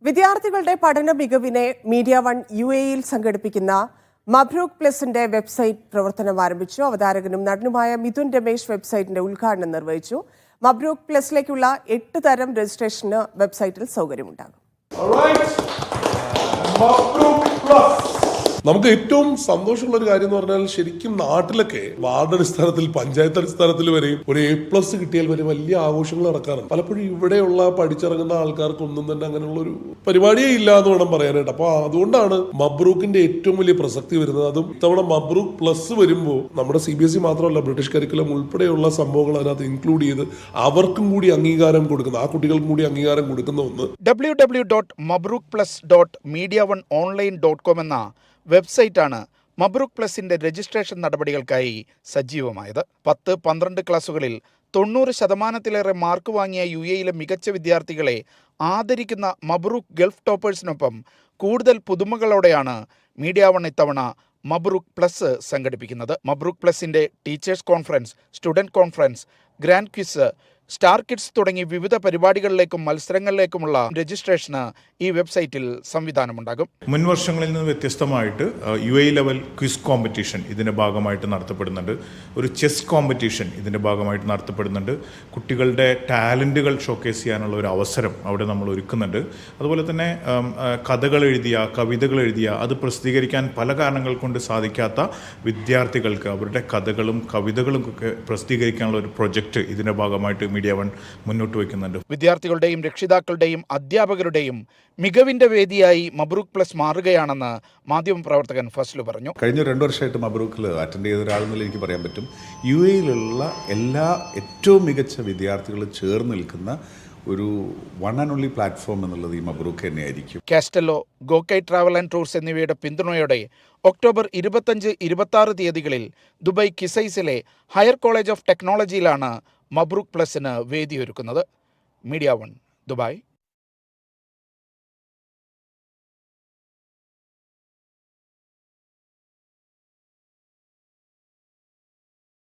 വിദ്യാർത്ഥികളുടെ പഠന മികവിനെ media one UAE-യിൽ സംഘടിപ്പിക്കുന്ന മബ്രൂക്ക് പ്ലസിന്റെ വെബ്സൈറ്റ് പ്രവർത്തനം ആരംഭിച്ചു. അവതാരകനും നടനുമായ മിഥുൻ രമേശ് വെബ്സൈറ്റിന്റെ ഉദ്ഘാടനം നിർവഹിച്ചു. മബ്രൂക്ക് പ്ലസിലേക്കുള്ള 8 തരം രജിസ്ട്രേഷന് വെബ്സൈറ്റിൽ സൗകര്യമുണ്ടാകും. നമുക്ക് ഏറ്റവും സന്തോഷമുള്ള ഒരു കാര്യം എന്ന് പറഞ്ഞാൽ ശരിക്കും നാട്ടിലൊക്കെ വാർഡ് അടിസ്ഥാനത്തിൽ പഞ്ചായത്ത് അടിസ്ഥാനത്തിൽ വരെയും ഒരു A+ കിട്ടിയാൽ വരെ വലിയ ആഘോഷങ്ങൾ നടക്കാറുണ്ട്. പലപ്പോഴും ഇവിടെയുള്ള പഠിച്ചിറങ്ങുന്ന ആൾക്കാർക്കൊന്നും തന്നെ അങ്ങനെയുള്ള ഒരു പരിപാടിയേ ഇല്ല എന്ന് വേണം പറയാനായിട്ട്. അപ്പോൾ അതുകൊണ്ടാണ് മബ്രൂക്കിന്റെ ഏറ്റവും വലിയ പ്രസക്തി വരുന്നത്. അതും ഇത്തവണ മബ്രൂക്ക് പ്ലസ് വരുമ്പോൾ നമ്മുടെ CBSE മാത്രമല്ല, ബ്രിട്ടീഷ് കരിക്കുലം ഉൾപ്പെടെയുള്ള സംഭവങ്ങൾ അതിനകത്ത് ഇൻക്ലൂഡ് ചെയ്ത് അവർക്കും കൂടി അംഗീകാരം കൊടുക്കുന്ന, ആ കുട്ടികൾക്കും കൂടി അംഗീകാരം കൊടുക്കുന്ന ഒന്ന് www.mabrookplus.mediaoneonline.com എന്ന വെബ്സൈറ്റാണ് മബ്രൂക്ക് പ്ലസിന്റെ രജിസ്ട്രേഷൻ നടപടികൾക്കായി സജീവമായത്. 10-12 ക്ലാസുകളിൽ 90% മാർക്ക് വാങ്ങിയ UAE-യിലെ മികച്ച വിദ്യാർത്ഥികളെ ആദരിക്കുന്ന മബ്രൂക്ക് ഗൾഫ് ടോപ്പേഴ്സിനൊപ്പം കൂടുതൽ പുതുമകളോടെയാണ് മീഡിയ വൺ ഇത്തവണ മബ്രൂക്ക് പ്ലസ് സംഘടിപ്പിക്കുന്നത്. മബ്രൂക്ക് പ്ലസിന്റെ teachers conference, student conference, grand quiz, star kids തുടങ്ങി വിവിധ പരിപാടികളിലേക്കും മത്സരങ്ങളിലേക്കുമുള്ള രജിസ്ട്രേഷന് ഈ വെബ്സൈറ്റിൽ സംവിധാനമുണ്ടാകും. മുൻ വർഷങ്ങളിൽ നിന്ന് വ്യത്യസ്തമായിട്ട് UAE ലെവൽ ക്വിസ് കോമ്പറ്റീഷൻ ഇതിൻ്റെ ഭാഗമായിട്ട് നടത്തപ്പെടുന്നുണ്ട്. ഒരു ചെസ് കോമ്പറ്റീഷൻ ഇതിൻ്റെ ഭാഗമായിട്ട് നടത്തപ്പെടുന്നുണ്ട്. കുട്ടികളുടെ ടാലൻറ്റുകൾ ഷോക്കേസ് ചെയ്യാനുള്ള ഒരു അവസരം അവിടെ നമ്മൾ ഒരുക്കുന്നുണ്ട്. അതുപോലെ തന്നെ കഥകൾ എഴുതിയ, കവിതകൾ എഴുതിയ, അത് പ്രസിദ്ധീകരിക്കാൻ പല കാരണങ്ങൾ കൊണ്ട് സാധിക്കാത്ത വിദ്യാർത്ഥികൾക്ക് അവരുടെ കഥകളും കവിതകളും ഒക്കെ പ്രസിദ്ധീകരിക്കാനുള്ള ഒരു പ്രൊജക്റ്റ് ഇതിൻ്റെ ഭാഗമായിട്ട് മീഡിയ വൺ മുന്നോട്ട് വയ്ക്കുന്നുണ്ട്. വിദ്യാർത്ഥികളുടെയും രക്ഷിതാക്കളുടെയും അധ്യാപകരുടെയും മികവിന്റെ വേദിയായി മബ്രൂക്ക് പ്ലസ് മാറുകയാണെന്ന് മാധ്യമപ്രവർത്തകൻ ഫസ്ലു പറഞ്ഞു. കഴിഞ്ഞ 2 വർഷമായിട്ട് മബ്രൂക്കിൽ അറ്റൻഡ് ചെയ്ത ഒരാളെന്നുള്ള എനിക്ക് പറയാൻ പറ്റും. UAE-യിലുള്ള എല്ലാ ഏറ്റവും മികച്ച വിദ്യാർത്ഥികളും ചേർന്ന് നിൽക്കുന്ന ഒരു വൺ ആൻഡ് ഓൺലി പ്ലാറ്റ്ഫോം എന്നുള്ളത് ഈ മബ്രൂക്ക് തന്നെയായിരിക്കും. കാസ്റ്റല്ലോ, ഗോക്കൈ ട്രാവൽ ആൻഡ് ടൂർസ് എന്നിവയുടെ പിന്തുണയോടെ ഒക്ടോബർ 25-26 തീയതികളിൽ ദുബായ് കിസൈസിലെ ഹയർ കോളേജ് ഓഫ് ടെക്നോളജിയിലാണ് മബ്രൂക്ക് പ്ലസിന് വേദിയൊരുക്കുന്നത്. Media one, Dubai.